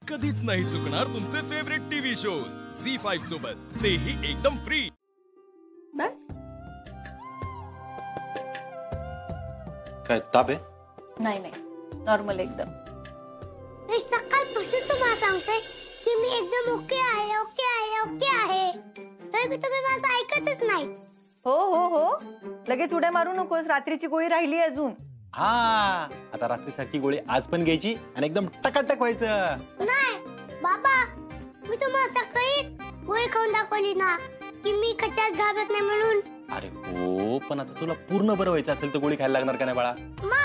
कधीच नाही चुकणार तुमचे फेवरेट टीव्ही शोज झी5 सोबत, तेही एकदम फ्री। बस काय ताप आहे? नाही नाही, नॉर्मल एकदम। मी सकाळपासून तुम्हाला सांगते की मी एकदम ओके आहे, ओके आहे, ओके आहे, तरी तुम्ही माझं ऐकतच नाही। हो हो हो, लगेच उड्या मारू नकोस, रात्रीची गोळी राहिली अजून। हा, आता रात्रीसाठी गोळी आज पण घ्यायची आणि एकदम टकाटक व्हायचं। नाही बाबा, मी तुम्हाला सकाळी गोळी खाऊन दाखवली ना की मी कशाच घाबरत नाही म्हणून। अरे हो, पण आता तुला पूर्ण बरं व्हायचं असेल तर गोळी खायला लागणार का नाही बाळा? मा,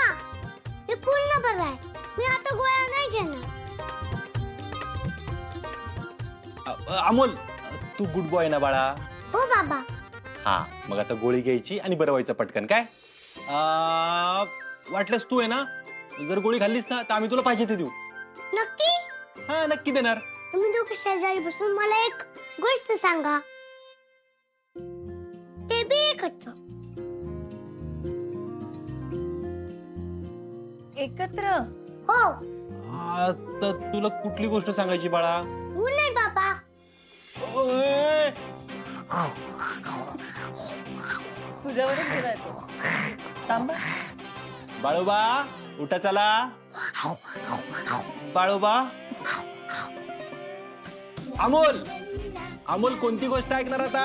मी पूर्ण बरं आहे, मी आता गोळ्या नाही घेणार। अमोल, तू गुड बॉय ना बाळा? हो बाबा। हा, मग आता गोळी घ्यायची आणि बरं व्हायचं पटकन। काय वाटलंस तू आहे ना, जर गोळी खाल्लीस ना तर आम्ही तुला पाहिजे ते देऊ। नक्की? हा, नक्की देणार। तुम्ही दोघे शेजारी बसून मला एक गोष्ट सांगा, ते बी एकत्र। एकत्र? हो। तर तुला कुठली गोष्ट सांगायची बाळा? हो नाही बाबा। ओय! तुझ्यावरच गेलाय तो। सांभाळ बाळोबा, उठा चला। बाळोबा, अमोल, अमोल कोणती गोष्ट ऐकणार आता?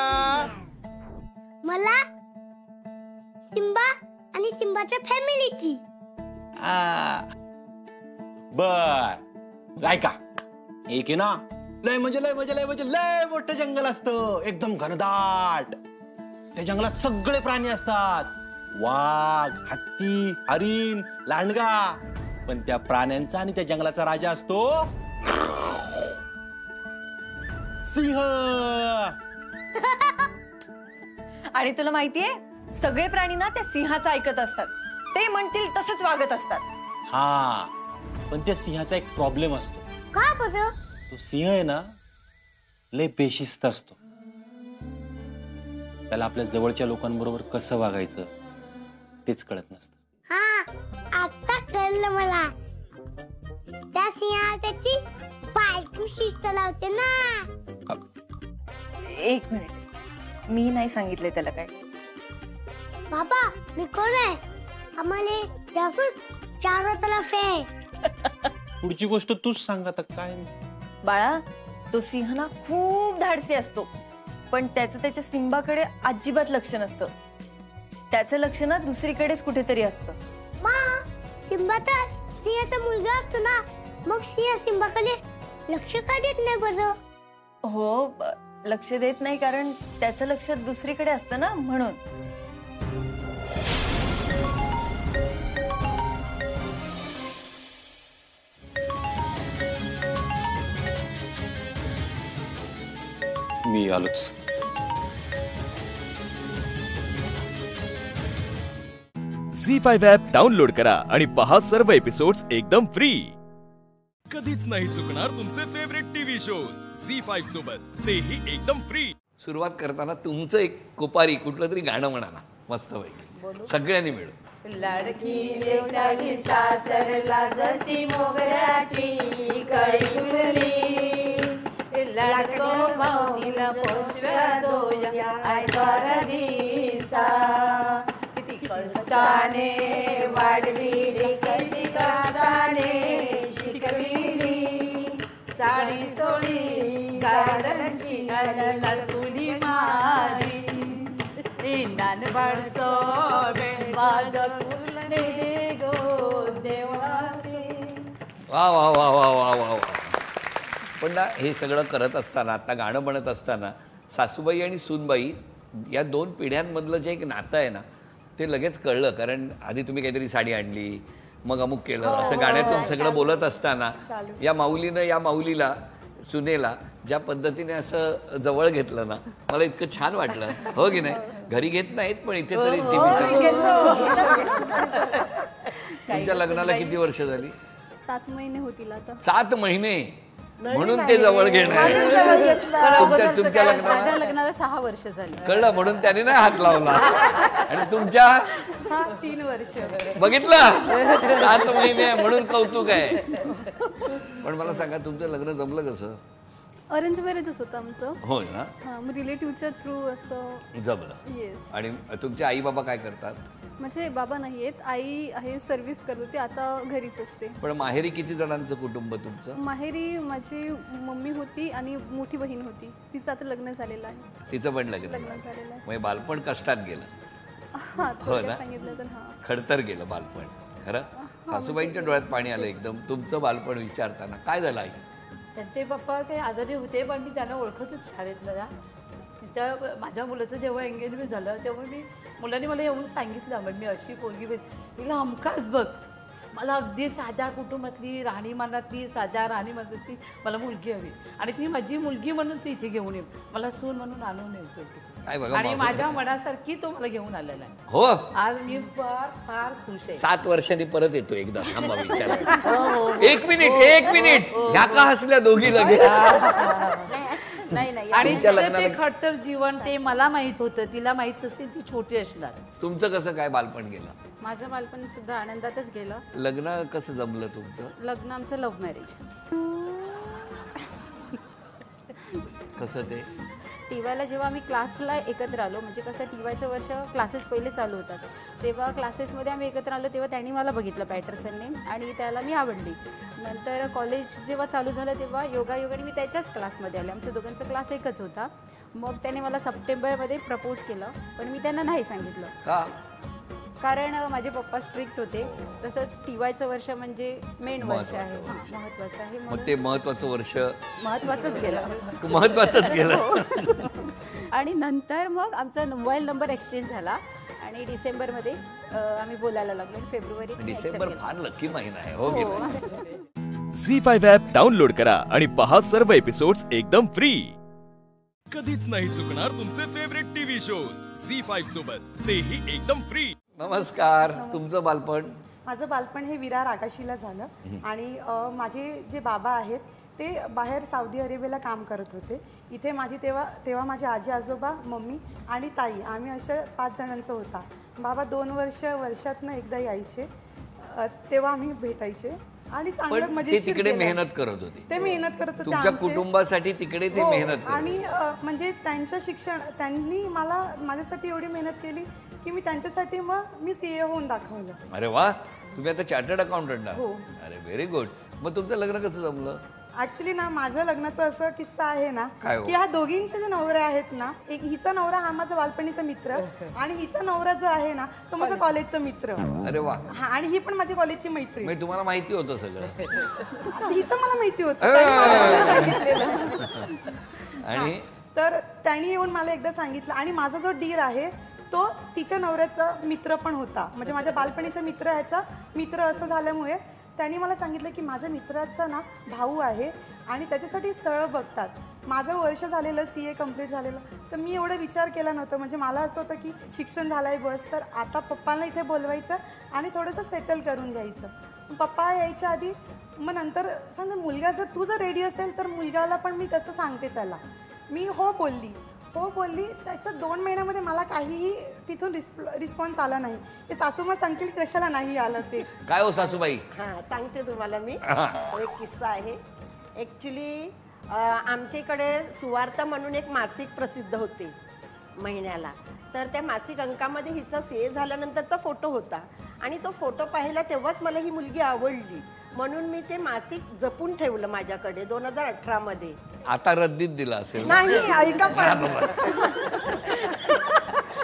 मला सिम्बा आणि सिम्बाच्या फॅमिलीची। बर, ऐका, एक आहे ना, लय लय मोठं जंगल असतं, एकदम घनदाट। त्या जंगलात सगळे प्राणी असतात, वाघ, हत्ती, हरिण, लांडगा। पण त्या प्राण्यांचा आणि त्या जंगलाचा राजा असतो सिंह। आणि तुला माहितीये, सगळे प्राणी ना त्या सिंहाचं ऐकत असतात, ते म्हणतील तसंच वागत असतात। हा, पण त्या सिंहाचा एक प्रॉब्लेम असतो। का बरं? तो सिंह आहे ना, लय बेशिस्त असतो। त्याला आपल्या जवळच्या लोकांबरोबर कसं वागायचं तेच कळत नसतं। हा, आता कळलं मला। त्या सिंहा त्याची बायको शिस्त लावते ना। एक मिनिट, मी नाही सांगितलंय त्याला काय। बाबा, मी कोण आहे? आम्हाला जासूस चारों तरफ है। पुढची गोष्ट तूच सांग आता। काय बाळा, तो सिंह ना खूप धाडसी असतो, पण त्याचं त्याच्या सिंबाकडे अजिबात लक्ष नसतं। त्याचं लक्ष ना दुसरीकडेच कुठेतरी असतं। मा, सिम्बा तर सिंहाचा मुलगा असतो ना, मग सिंह सिम्बाकडे लक्ष का देत नाही बरं? हो, लक्ष देत नाही कारण त्याचं लक्ष दुसरीकडे असतं ना, म्हणून। मी आलोच। झी5 ॲप डाउनलोड करा आणि पहा सर्व एपिसोड्स एकदम फ्री। कधीच नाही चुकणार तुमचे फेवरेट टीव्ही शोज झी5 सोबत, तेही एकदम फ्री। सुरुवात करताना तुमचं एक कोपारी कुठलं तरी गाणं म्हणा ना, मस्तपैकी सगळ्यांनी मिळून। लाडकी लेवताली सासरला जशी मोगऱ्याची कळी फुलली, लाडको भाऊला पोषव्या दोया आयतार दिसा, किती कष्टाने वाढली रे कशी कष्टाने शिकविली, साडी सोळी गार्डनची लाडकुली मारी, नान बाळसो बेळबाजले गो देवासी। वा वा वा वा वा वा वा। पण ना, हे सगळं करत असताना, आता गाणं म्हणत असताना, सासूबाई आणि सूनबाई या दोन पिढ्यांमधलं जे एक नातं आहे ना, ते लगेच कळलं। कारण आधी तुम्ही काहीतरी साडी आणली, मग अमुक केलं, असं गाण्यातून सगळं बोलत असताना या माऊलीनं या माऊलीला, सुनेला ज्या पद्धतीने असं जवळ घेतलं ना, मला इतकं छान वाटलं। हो की नाही? घरी घेत नाहीत, पण इथे तरी तुमच्या लग्नाला किती वर्ष झाली? 7 महिने होतील आता। 7 महिने, म्हणून ते जवळ घेणार। तुमच्या लग्नाला 6 वर्ष झाली। कळलं, म्हणून त्याने नाही हात लावला। आणि तुमच्या 3 वर्ष बघितलं, 7 महिने म्हणून कौतुक आहे। पण मला सांगा तुमचं लग्न जमलं कसं? अरेंज मॅरेजच होतं आमचं. हो ना. हां, मग रिलेटिव्हच्या थ्रू असं जमलं. येस. आणि तुमचे आई बाबा काय करतात? म्हणजे बाबा नाही आहेत, आई आहे, सर्व्हिस करत होती, आता घरीच असते. पण माहेरी किती जणांचं कुटुंब तुमचं? माहेरी माझी मम्मी होती आणि मोठी बहीण होती, तिचं आता लग्न झालेलं आहे. तिचं पण लग्न लग्न झालं. झालेलं आहे. म्हणजे बालपण कष्टात गेलं. हां, हो थोडक्यात ना? सांगितलं तर हां. खडतर गेलं बालपण. खरं सासूबाईंच्या डोळ्यात पाणी आलं एकदम तुमचं बालपण विचारताना. काय झालं आई? त्यांचे पप्पा काही आजारी होते, पण मी त्यांना ओळखतच शाळेतलं ना. माझ्या मुलाचं जेव्हा एंगेजमेंट झालं तेव्हा मुलांनी मला येऊन सांगितलं, मग मी अशी पोरगी तिला हमखास बघ, मला अगदी साध्या कुटुंबातली राहणीमानातली साध्या राहणीमानातली मला मुलगी हवी आणि ती माझी मुलगी म्हणून ती इथे घेऊन येऊ, मला सून म्हणून आणून येतो. आणि माझ्या मनासारखी तो मला घेऊन आलेला आहे. हो, आज मी फार फार खुश आहे. 7 वर्षांनी परत येतो एकदा. थांबा विचार. एक मिनिट ह्या का हसल्या दोघी लगेच? नाही आणि ते खडतर जीवन ते मला माहित होतं, तिला माहित असेल, ती छोटी असणार. तुमचं कसं काय बालपण गेलं? माझं बालपण सुद्धा आनंदातच गेलं. लग्न कसं जमलं तुमचं? लग्न आमचं लव्ह मॅरेज. कसं ते? टीवायला जेव्हा आम्ही क्लासला एकत्र आलो, म्हणजे कसं टीवायचं वर्ष क्लासेस पहिले चालू होतात, तेव्हा क्लासेसमध्ये आम्ही एकत्र आलो तेव्हा त्यांनी मला बघितलं पॅटरसनने आणि त्याला मी आवडली. नंतर कॉलेज जेव्हा चालू झालं तेव्हा योगायोगाने मी त्याच्याच क्लासमध्ये आले. आमच्या दोघांचा क्लास एकच होता. मग त्याने मला सप्टेंबरमध्ये प्रपोज केलं, पण मी त्यांना नाही सांगितलं. का? कारण माझे पप्पा स्ट्रिक्ट होते. तसंच टीवायचं वर्ष म्हणजे मेन वर्ष आहे, महत्वाचं आहे. मग ते महत्वाचं वर्ष महत्वाचंच गेलं. महत्वाचंच गेलं. आणि नंतर मग आमचा मोबाईल नंबर एक्सचेंज झाला आणि डिसेंबरमध्ये आम्ही बोलायला लागलो. फेब्रुवारी डिसेंबर फार लकी महिना आहे. हो की झी5 ॲप डाउनलोड करा आणि पहा सर्व एपिसोड्स एकदम फ्री. कधीच नाही चुकणार तुमचे फेवरेट टीव्ही शोज झी5 सोबत, तेही एकदम फ्री. नमस्कार. तुमचं बालपण? माझं बालपण हे विरार आकाशीला झालं आणि माझे जे बाबा आहेत ते बाहेर सौदी अरेबियाला काम करत होते. इथे माझी तेव्हा माझे आजी आजोबा, मम्मी आणि ताई, आम्ही अशा 5 जणांचं होता. बाबा 2 वर्षातनं एकदा यायचे, तेव्हा आम्ही भेटायचे आणि चांगलं म्हणजे तिकडे मेहनत करत होते. ते मेहनत करत होते तुमच्या कुटुंबासाठी तिकडे ते मेहनत करत. आणि म्हणजे त्यांचं शिक्षण, त्यांनी माझ्यासाठी एवढी मेहनत केली की मी त्यांच्यासाठी मग मी सीए होऊन दाखवलं. अरे वा, तुम्ही आता चार्टर्ड अकाउंटंट आहात. हो. अरे व्हेरी गुड. मग तुमचं लग्न कसं जमलं? ऍक्च्युली ना माझं लग्नाचं असं किस्सा आहे ना काय? की ह्या दोघींचे जे नवरे आहेत ना, एक हिचा नवरा हा माझा बालपणीचा मित्र आणि हिचा नवरा जो आहे ना तो माझा कॉलेजचा मित्र. अरे वा. हा, आणि ही पण माझी कॉलेजची मैत्रीण. म्हणजे तुम्हाला माहिती होतं सगळं? हिचं मला माहिती होतं, त्यांनी मला सांगितलेलं. आणि तर त्यांनी येऊन मला एकदा सांगितलं. आणि माझा जो डीर आहे तो तिच्या नवऱ्याचा मित्र पण होता, म्हणजे माझ्या बालपणीचा मित्र, ह्याचा मित्र असं झाल्यामुळे त्यांनी मला सांगितलं की माझ्या मित्राचा ना भाऊ आहे आणि त्याच्यासाठी स्थळं बघतात. माझं वर्ष झालेलं CA कंप्लीट झालेलं, तर मी एवढा विचार केला नव्हता. म्हणजे मला असं होतं की शिक्षण झालं आहे बस, तर आता पप्पांना इथे बोलवायचं आणि थोडंसं सेटल करून घ्यायचं. पप्पा यायच्या आधी मग नंतर सांगा मुलगा तू जर रेडी असेल तर मुलगाला पण मी कसं सांगते त्याला. मी हो बोलली. त्याच्या 2 महिन्यामध्ये मला काहीही तिथून रिस्पॉन्स आला नाही. ते सासूमा सांगतील कशाला नाही आलं ते. काय हो सासूबाई? हां, सांगते तुम्हाला मी. एक किस्सा आहे. ॲक्च्युली आमच्या इकडे सुवार्ता म्हणून एक मासिक प्रसिद्ध होते महिन्याला. तर त्या मासिक अंकामध्ये हिचा CA झाल्यानंतरचा फोटो होता आणि तो फोटो पाहिला तेव्हाच मला ही मुलगी आवडली, म्हणून मी ते मासिक जपून ठेवलं माझ्याकडे 2018 मध्ये. आता रद्दीत दिला असेल? नाही, ऐका पण.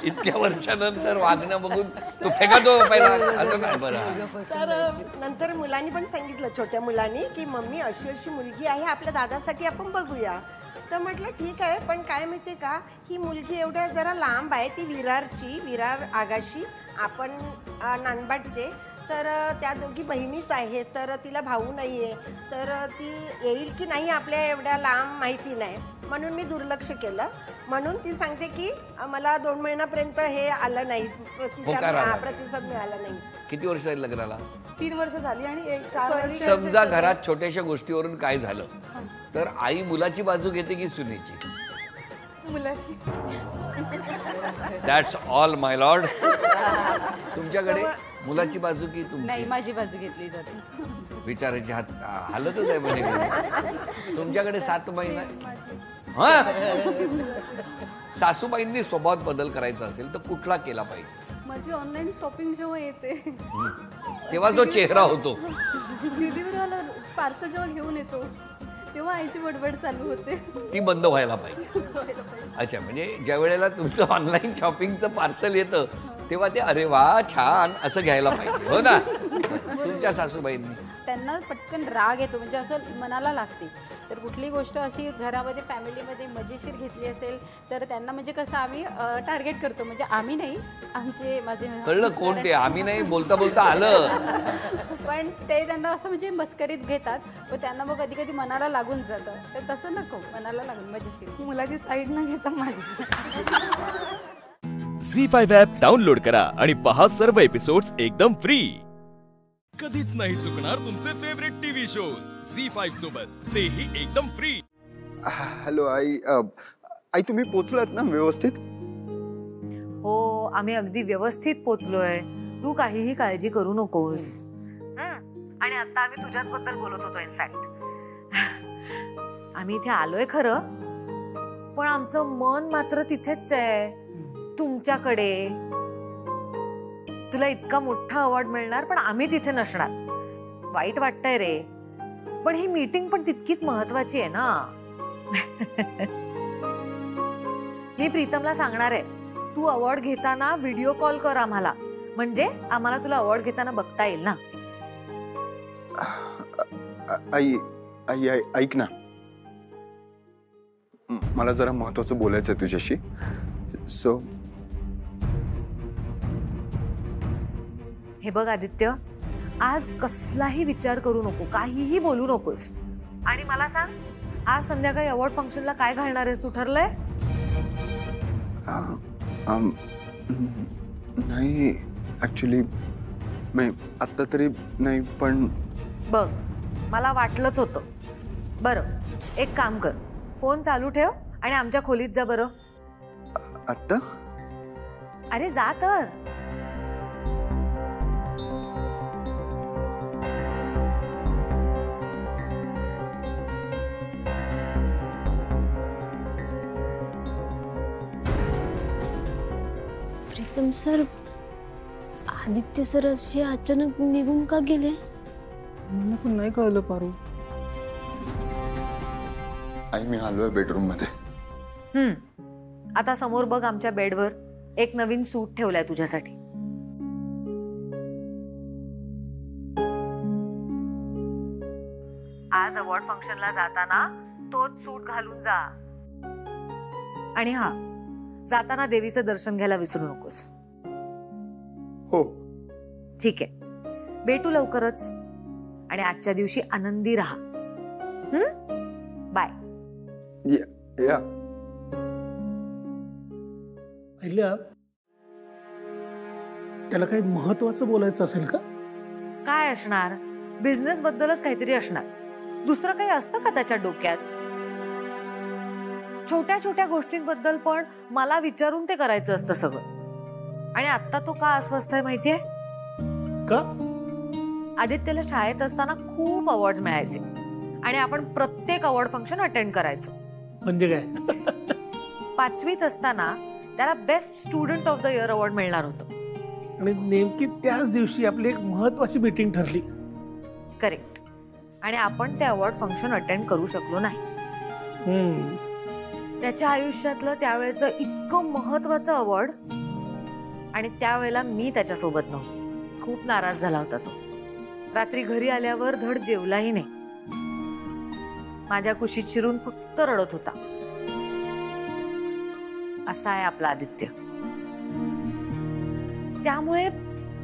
इतक्या वर्षानंतर वागणं बघून तो फेका तो पहिला असं काय? बरं. तर नंतर मुलांनी पण सांगितलं, छोट्या मुलांनी, की मम्मी अशी अशी मुलगी आहे, आपल्या दादासाठी आपण बघूया. तर म्हटलं ठीक आहे, पण काय माहिती का, ही मुलगी एवढ्या जरा लांब आहे, ती विरार आगाशी, आपण नानबाटचे. तर त्या दोघी बहिणीच आहेत, तर तिला भाऊ नाही आहे, तर ती येईल की नाही आपल्या एवढ्या लांब माहिती नाही, म्हणून मी दुर्लक्ष केलं. म्हणून ती सांगते की मला 2 महिन्यापर्यंत हे आलं नाही, प्रतिसाद मिळाला नाही. किती वर्ष झाली लग्नाला? 3 वर्ष झाली आणि 4 वर्ष. समजा घरात छोट्याशा गोष्टीवरून काय झालं तर आई मुलाची बाजू घेते की सुनेची? मुलाची. That's all my Lord. तुमच्याकडे मुलाची बाजू की तुमची? नाही, माझी बाजू घेतली जाते. बिचाराची हालतच आहे म्हणजे. तुमच्याकडे 7 महिना हा सासूबाईंनी स्वभावात बदल करायचा असेल तर कुठला केला पाहिजे? माझी ऑनलाईन शॉपिंग जेव्हा येते तेव्हा जो चेहरा होतो, डिलिव्हरीवाला पार्सल जेव्हा घेऊन येतो तेव्हा आईची बडबड चालू होते, ती बंद व्हायला पाहिजे. अच्छा, म्हणजे ज्या वेळेला तुमचं ऑनलाईन शॉपिंगचं पार्सल येतं तेव्हा ते अरे वा छान असं घ्यायला पाहिजे, हो ना? तुमच्या सासूबाईंनी त्यांना पटकन राग येतो, म्हणजे असं मनाला लागते. तर कुठली गोष्ट अशी घरामध्ये फॅमिलीमध्ये मजेशीर घेतली असेल तर त्यांना म्हणजे कसं आम्ही टार्गेट करतो, म्हणजे आम्ही नाही, आमचे माझे कळलं कोण ते, आम्ही नाही बोलता बोलता आलं. पण ते त्यांना असं म्हणजे मस्करीत घेतात व त्यांना मग कधी कधी मनाला लागून जातं. तर तसं नको, मनाला लागून मजेशीर. मुलाची साईड न घेता माझी. झी5 ॲप डाउनलोड करा आणि पहा सर्व एपिसोड्स एकदम फ्री. कधीच नाही चुकणार तुमचे फेवरेट टीव्ही शोज झी5 सोबत, तेही एकदम फ्री. हॅलो आई. आई तुम्ही पोचलात ना व्यवस्थित? हो, आम्ही अगदी व्यवस्थित पोचलोय. तू काहीही काळजी करू नकोस. आणि आता आम्ही तुझ्याच बद्दल बोलत होतो. इनफॅक्ट आम्ही इथे आलोय खरं, पण आमचं मन मात्र तिथेच आहे, तुमच्याकडे. तुला इतका मोठा अवॉर्ड मिळणार पण आम्ही तिथे नसणार. वाईट वाटतंय रे, पण ही मीटिंग पण तितकीच महत्वाची आहे ना. मी प्रीतमला सांगणार आहे, तू अवॉर्ड घेताना व्हिडिओ कॉल कर आम्हाला, म्हणजे आम्हाला तुला अवॉर्ड घेताना बघता येईल ना. आई आई आई ऐक ना, मला जरा महत्वाचं बोलायचं आहे तुझ्याशी. सो हे बघ आदित्य, आज कसलाही विचार करू नको, काहीही बोलू नकोस. आणि मला सांग, आज संध्याकाळी अवॉर्ड फंक्शनला काय घालणार आहेस, तू ठरलंय? नाही ऍक्च्युली मी आत्ता तरी नाही, पण बघ मला वाटलंच होतं. बरं एक काम कर, फोन चालू ठेव आणि आमच्या खोलीत जा बरं. आत्ता? अरे जा तर. प्रीतम सर, आदित्य सर असे अचानक निघून का गेले? मला पण नाही कळलं पारू. आई मी आलोय बेडरूम मध्ये. आता समोर बघ, आमच्या बेडवर एक नवीन सूट ठेवलाय तुझ्यासाठी. आज अवॉर्ड फंक्शनला जाताना तोच सूट घालून जा. आणि हा, जाताना देवीचं दर्शन घ्यायला विसरू नकोस. हो ठीक आहे, भेटू लवकरच. आणि आजच्या दिवशी आनंदी राहा. बाय. या पहिल्या त्याला काही महत्वाचं बोलायचं असेल का? काय असणार, बिझनेस बद्दलच काहीतरी असणार. दुसरं काही असतं का त्याच्या डोक्यात? छोट्या छोट्या गोष्टींबद्दल पण मला विचारून ते करायचं असतं सगळं. आणि आता तो का अस्वस्थ आहे माहितीये का? आदित्यला शाळेत असताना खूप अवॉर्ड मिळायचे आणि आपण प्रत्येक अवॉर्ड फंक्शन अटेंड करायचो. म्हणजे काय? 5वीत असताना त्याला best student of the year award मिळणार होतं. आणि नेमकी त्याच दिवशी आपली एक महत्वाची मीटिंग ठरली. करेक्ट. आणि आपण ते अवॉर्ड फंक्शन अटेंड करू शकलो नाही. त्याच्या आयुष्यातलं त्यावेळेचं इतकं महत्वाचं अवॉर्ड, आणि त्यावेळेला मी त्याच्यासोबत नव्हतो. खूप नाराज झाला होता तो. रात्री घरी आल्यावर धड जेवलाही नाही. माझ्या कुशीत शिरून फक्त रडत होता. असा आहे आपला आदित्य. त्यामुळे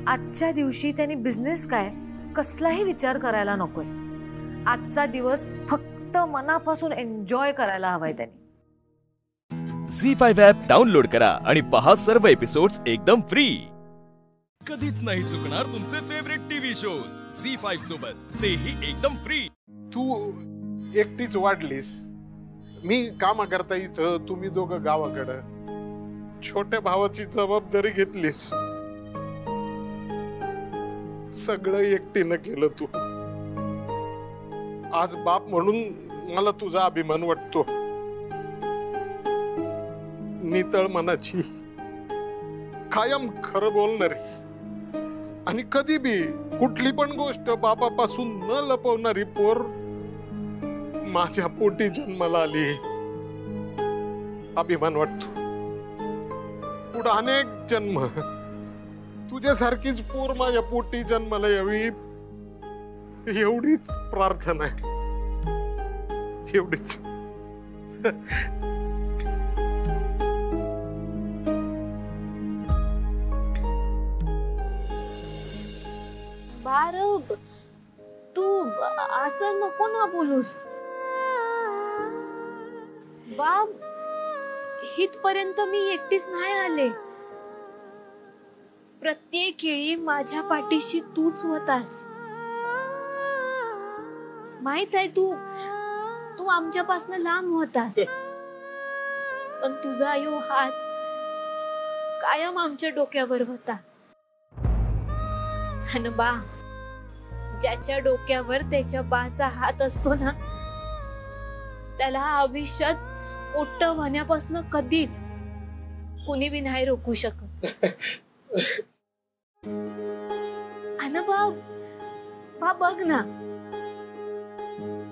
आजच्या दिवशी त्यांनी बिझनेस काय कसलाही विचार करायला नकोय. आजचा दिवस फक्त मनापासून एन्जॉय करायला हवाय त्यांनी. झी5 ॲप डाउनलोड करा आणि पहा सर्व एपिसोड्स एकदम फ्री. कधीच नाही चुकणार तुमचे फेवरेट टीव्ही शोज झी5 सोबत, तेही एकदम फ्री. तू एकटीच वाढलीस, मी काम करता इथं, तुम्ही दोघं गावाकडं. छोट्या भावाची जबाबदारी घेतलीस, सगळं एकटीनं केलं तू. आज बाप म्हणून मला तुझा अभिमान वाटतो. नितळ मनाची, कायम खरं बोलणारी आणि कधी बी कुठली पण गोष्ट बापापासून न लपवणारी पोर माझ्या पोटी जन्माला आली. अभिमान वाटतो. पुढे अनेक जन्म तुझ्यासारखीच पोर माझ्या पोटी जन्माला यावी एवढीच प्रार्थना आहे. एवढीच. बारब, तू असं नको ना बोलूस. बाब, हितपर्यंत मी एकटीच नाही आले. प्रत्येक वेळी माझ्या पाठीशी तूच होतास. माहित आहे तू आमच्यापासून लांब होतास, पण तुझा यो हात कायम आमच्या डोक्यावर होता. आणि बा, ज्याच्या डोक्यावर त्याच्या बाचा हात असतो ना, त्याला आयुष्यात मोठं होण्यापासून कधीच कुणी बी नाही रोखू शकत. आणि बा बघ ना,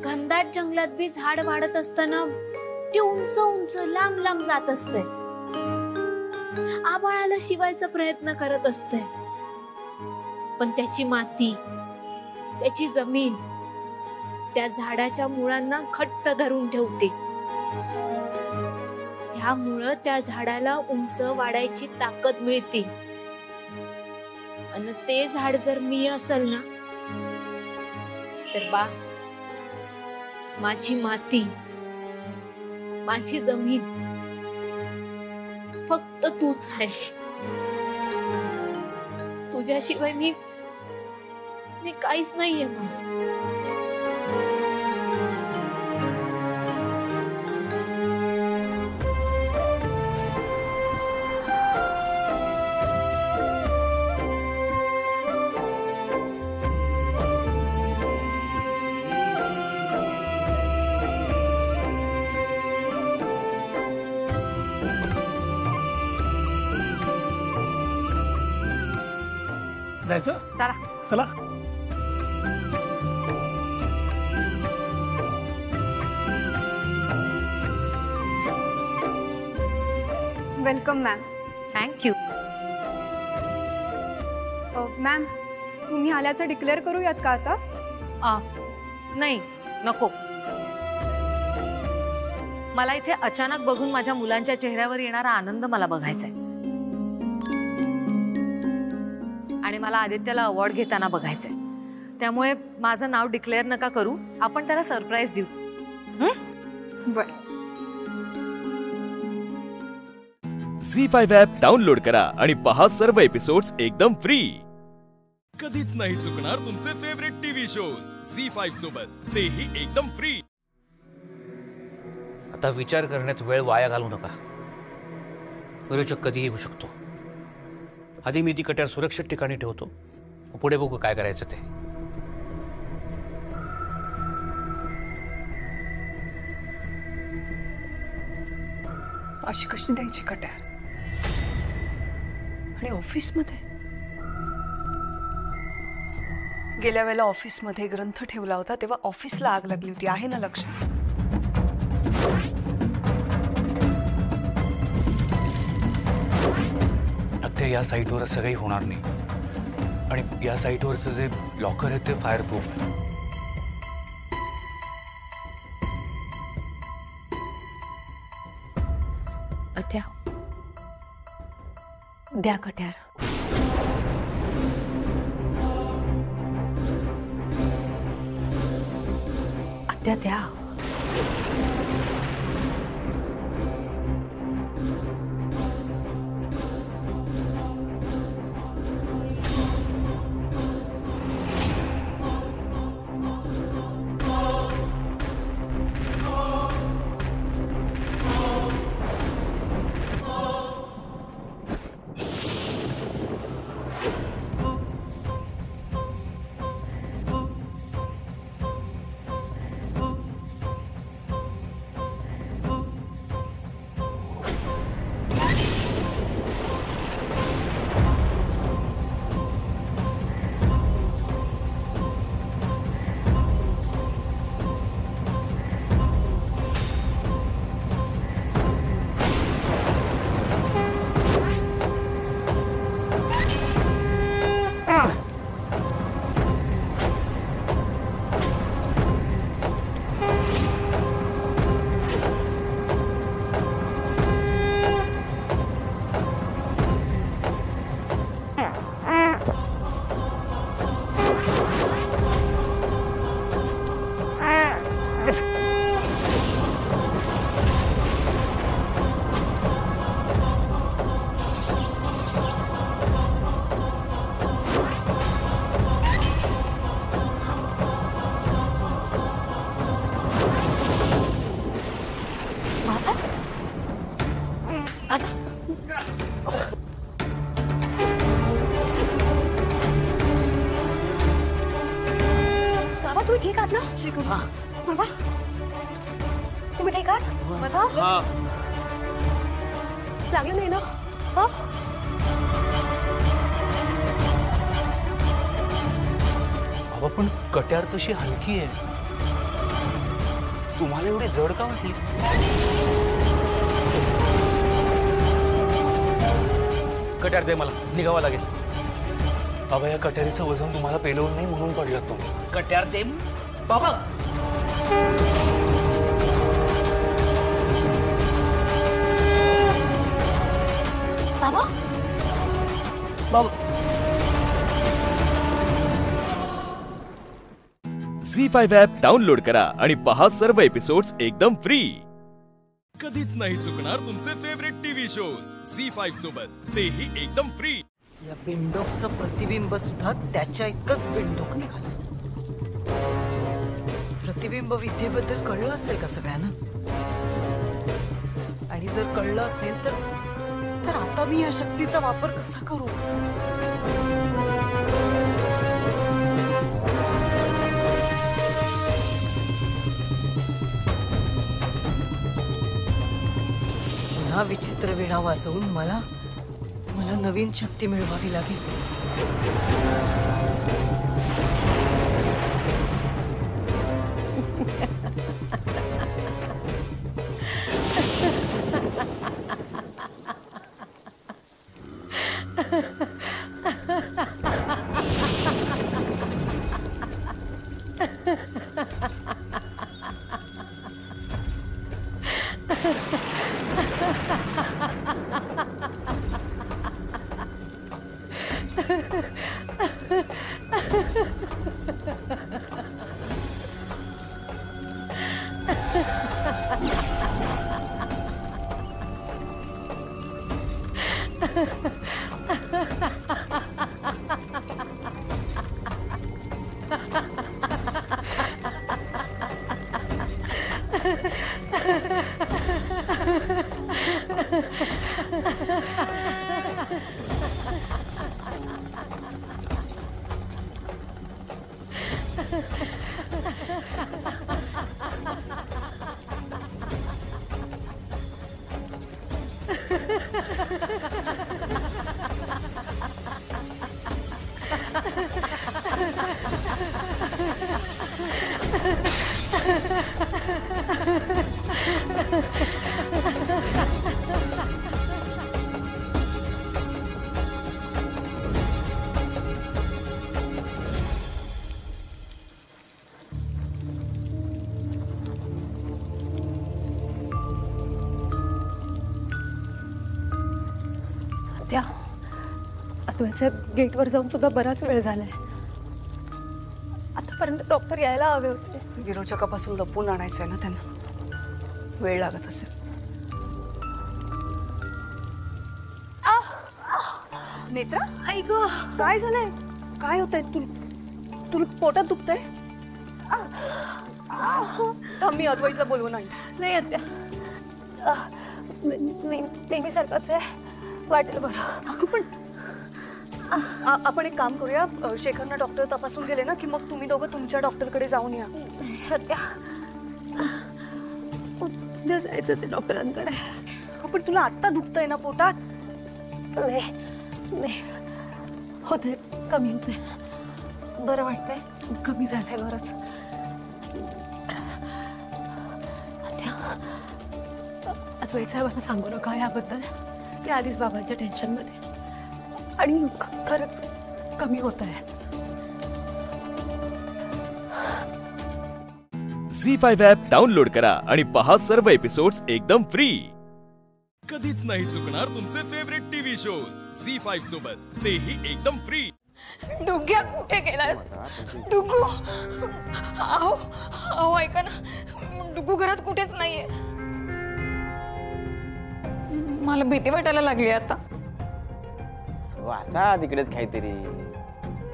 घनदाट जंगलात बी झाड वाढत असताना ते उंच उंच लांब लांब जात असते. आभाळाला शिवायचा प्रयत्न करत असते, पण त्याची माती, त्याची जमीन त्या झाडाच्या मुळांना घट्ट धरून ठेवते. त्यामुळं त्या झाडाला उंच वाढायची ताकद मिळते. आणि ते झाड जर मी असेल ना, तर बा, माझी माती, माझी जमीन फक्त तूच आहेस. तुझ्याशिवाय मी काहीच नाहीये. जायचं? चला चला. Welcome ma'am. थँक्यू. मॅम, तुम्ही आल्याचं डिक्लेअर करूयात का आता? नाही, नको. मला इथे अचानक बघून माझ्या मुलांच्या चेहऱ्यावर येणारा आनंद मला बघायचा आहे. आणि मला आदित्यला अवॉर्ड घेताना बघायचंय. त्यामुळे माझं नाव डिक्लेअर नका करू, आपण त्याला सरप्राईज देऊ. बरं. झी5 ॲप डाउनलोड करा आणि पहा सर्व एपिसोड्स एकदम फ्री. कधीच नाही चुकणार तुमचे फेवरेट टीव्ही शोज झी5 सोबत, तेही एकदम फ्री. आता विचार करण्यात वेळ वाया घालू नका. कधीही येऊ शकतो. आधी मी ती कट्यार सुरक्षित ठिकाणी ठेवतो, पुढे बघू काय करायचं ते. अशी कशी द्यायची कट्यार? आणि ऑफिसमध्ये गेल्या वेळेला ऑफिसमध्ये ग्रंथ ठेवला होता तेव्हा ऑफिसला आग लागली होती, आहे ना लक्षात? आता या साईटवर असं काही होणार नाही. आणि या साईटवरचं जे लॉकर आहे ते फायर प्रूफ आहे. अत्या, द्या कट्यार. अत्या, द्या. बाबा तुम्ही ठीक आहात? लागलं नाही ना? बाबा पण कट्यार तशी हलकी आहे, तुम्हाला एवढी जड का वाटली? कट्यार दे, मला निघावं लागेल. बाबा या कट्यारीचं वजन तुम्हाला पेलवून नाही म्हणून पडलं तुम्ही. कट्यार दे बाबा. बाबा बाबा. झी5 ॲप डाउनलोड करा आणि पहा सर्व एपिसोड्स एकदम फ्री. कधीच नाही चुकणार तुमचे फेवरेट टीव्ही शोज झी5 सोबत, तेही एकदम फ्री. या बिंडोकचं प्रतिबिंब सुद्धा त्याच्या इतकंच बिंडोक निघालं. प्रतिबिंब विद्येबद्दल कळलं असेल का सगळ्यांना? आणि जर कळलं असेल तर आता मी या शक्तीचा वापर कसा करू? पुन्हा विचित्र वीणा वाजवून मला नवीन शक्ती मिळवावी लागेल. गेटवर जाऊन सुद्धा बराच वेळ झालाय. आतापर्यंत डॉक्टर यायला हवे होते. विरोचकापासून लपून आणायचंय ना त्यांना, वेळ लागत असेल. नेत्रा ऐक, काय झालंय? काय होतंय? तुला पोटात दुखतंय? मी अद्वैतला बोलवून नाही आत्या, नेहमीसारखंच आहे, वाटेल बरं. अगं पण आपण एक काम करूया, शेखरना डॉक्टर तपासून गेले ना की मग तुम्ही दोघं तुमच्या डॉक्टरकडे जाऊन या. उद्या जायचं ते डॉक्टरांकडे. पण तुला आत्ता दुखतंय ना पोटात? नाही होते, कमी होते, बरं वाटतंय, कमी झालंय बरंच. अद्वैत साहेबांना सांगू नका याबद्दल, ते आधीच बाबांच्या टेन्शनमध्ये, आणि खरंच कमी होत आहे. झी5 ॲप डाउनलोड करा आणि पहा सर्व एपिसोड्स एकदम फ्री. कधीच नाही चुकणार तुमचे फेवरेट टीव्ही शोज झी5 सोबत, तेही एकदम फ्री. डुग्या कुठे गेलास? डुगू, अहो ऐका ना, डुगू घरात कुठेच नाहीये. मला भीती वाटायला लागली आता. असा तिकडेच काहीतरी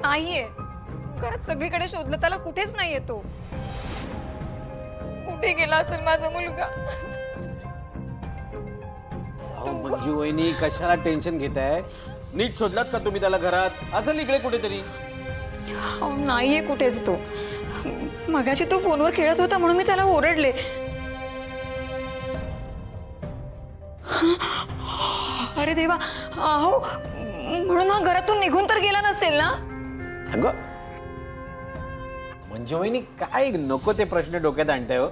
नाहीये, घरात सगळीकडे शोधलं, त्याला कुठेच नाहीये. तो कुठे गेला असेल माझा मुलगा? मंजू वहिनी, कशाला टेन्शन घेताय? नीट शोधलात का तुम्ही त्याला? घरात असेल इकडे कुठेतरी. नाहीये कुठेच तो. मगाशी तो फोनवर खेळत होता म्हणून मी त्याला ओरडले. अरे देवा, अहो म्हणून हा घरातून निघून तर गेला नसेल ना? अगं म्हणजे वहिनी काय नको ते प्रश्न डोक्यात आणताय हो.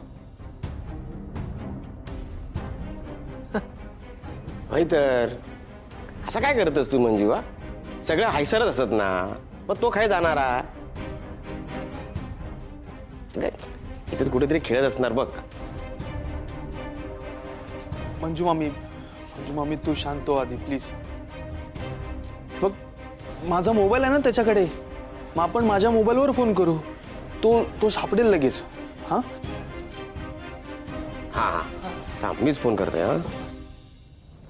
नाही तर असं काय करतस तू मंजू? सगळं हायसरच असत ना, मग तो काय जाणारा? इथे कुठेतरी खेळत असणार बघ. मंजू मामी तू शांत हो आधी प्लीज. बघ माझा मोबाईल आहे ना त्याच्याकडे, मग आपण माझ्या मोबाईलवर फोन करू, तो सापडेल लगेच. हा हा हा मीच फोन करतोय. हा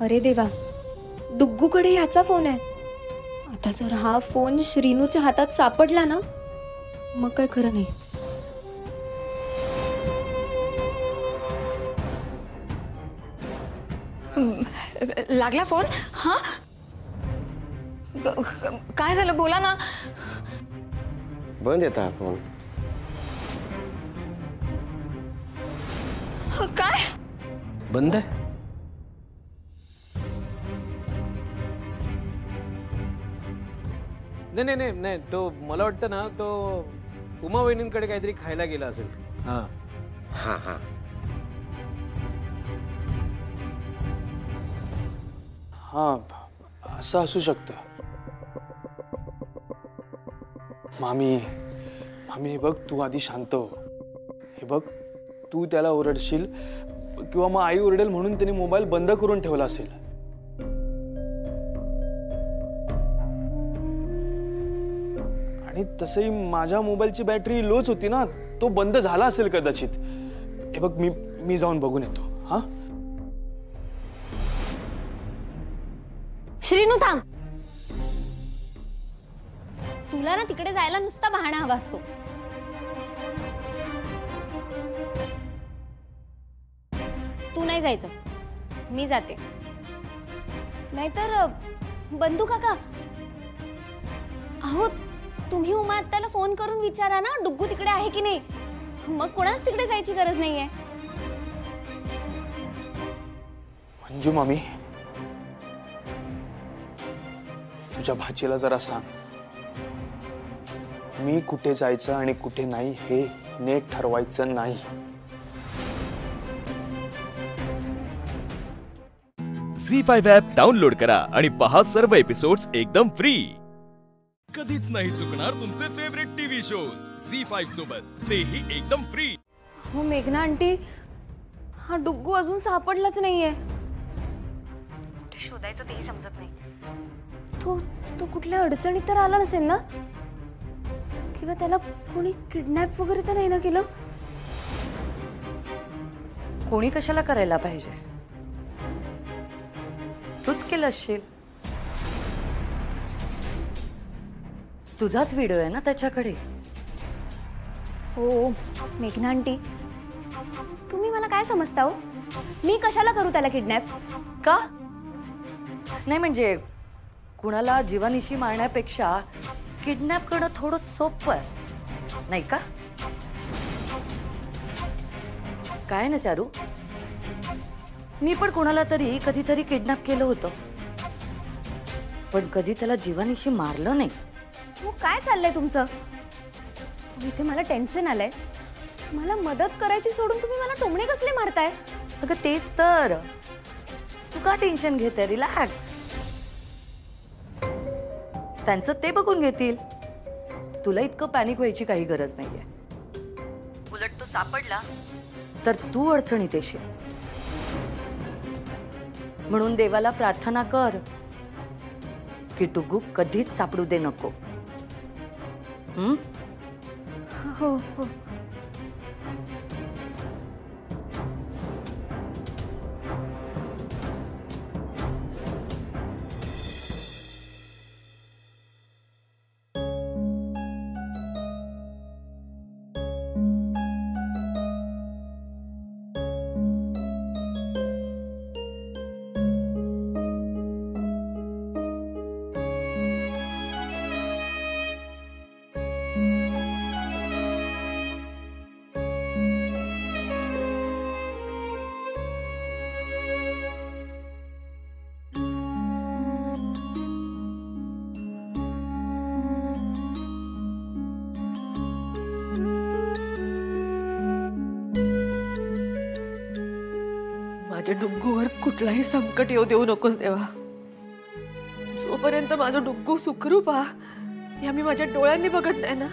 अरे देवा, डुग्गूकडे याचा फोन आहे. आता जर हा फोन श्रीनूच्या हातात सापडला ना, मग काय खरं नाही. लागला फोन? हा काय झालं बोला ना. बंद येता फोन. काय बंद आहे? नाही तो मला वाटतं ना तो उमा वहिनींकडे काहीतरी खायला गेला असेल. हा हा हा हा असं असू शकतं. मामी हे बघ तू आधी शांत हो. हे बघ तू त्याला ओरडशील किंवा मग आई ओरडेल म्हणून त्याने मोबाईल बंद करून ठेवला असेल. आणि तसंही माझ्या मोबाईलची बॅटरी लोच होती ना, तो बंद झाला असेल कदाचित. हे बघ मी जाऊन बघून येतो. हा श्रीनू थांब. तुला ना तिकडे जायला नुसता बहाणा हवा असतो. तू नाही जायचं, मी जाते. नाहीतर बंधू काका, अहो तुम्ही उमा आत्याला फोन करून विचारा ना डुग्गू तिकडे आहे की नाही. मग कोणाच तिकडे जायची गरज नाहीये. मंजू मामी तुझ्या भाचीला जरा सांग, मी कुठे जायचं आणि कुठे नाही हे नीट ठरवायचं नाही. झी5 ॲप डाउनलोड करा आणि पहा सर्व एपिसोड्स एकदम फ्री. कधीच नाही चुकणार तुमचे फेवरेट टीव्ही शोज झी5 सोबत, तेही एकदम फ्री. हो मेघना आंटी, हा डुग्गू अजून सापडलाच नाहीये. कुठे शोधायचं तेही समजत नाही. तो कुठल्या अडचणीत तर आला नसेल ना, किंवा त्याला कोणी किडनॅप वगैरे तर नाही ना केलं? कोणी कशाला करायला पाहिजे? तूच केलं असशील. तुझाच व्हिडिओ आहे ना त्याच्याकडे. हो मेघना आंटी, तुम्ही मला काय समजता हो? मी कशाला करू त्याला किडनॅप? का नाही म्हणजे कुणाला जीवानिशी मारण्यापेक्षा किडनॅप करणं थोडं सोपं आहे नाही का? काय ना चारू, मी पण कोणाला तरी कधीतरी किडनॅप केलं होतं, पण कधी त्याला जीवानिशी मारलं नाही. हो काय चाललंय तुमचं? इथे मला टेन्शन आलंय. मला मदत करायची सोडून तुम्ही मला टोमणे कसले मारताय? अगं तेच तर, तू का टेन्शन घेते? रिलॅक्स. त्यांचं ते बघून घेतील. तुला इतकं पॅनिक व्हायची काही गरज नाहीये. उलट तो सापडला तर तू अडचणीत येशील. म्हणून देवाला प्रार्थना कर की डुग्गू कधीच सापडू दे नको. हो हो. माझ्या डुग्गूवर कुठलाही संकट येऊ देऊ नकोस देवा. जोपर्यंत माझं डुग्गू सुखरूप या मी माझ्या डोळ्यांनी बघत नाही ना,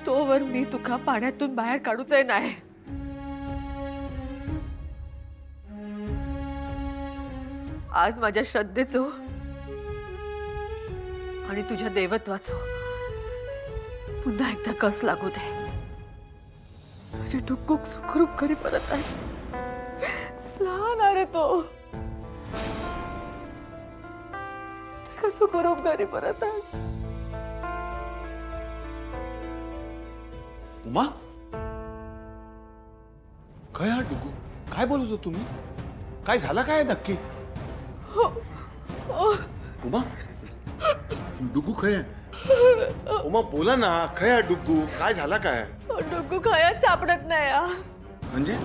तोवर मी तुका पाण्यातून बाहेर काढूच नाही. आज माझ्या श्रद्धेचो आणि तुझ्या देवत्वाचो पुन्हा एकदा कस लागू दे. माझे डुग्गू सुखरूप घरी परत आहे. लहान आहे तो, सुखरूप घरी परत आहे. उमा, काय हा डुगू? काय बोलत होता तुम्ही? काय झालं काय नक्की? उमा, डुगू काय? उमा बोला ना, काय हा डुगू? काय झाला काय? डुग्गू खयच सापडत नाही. म्हणजे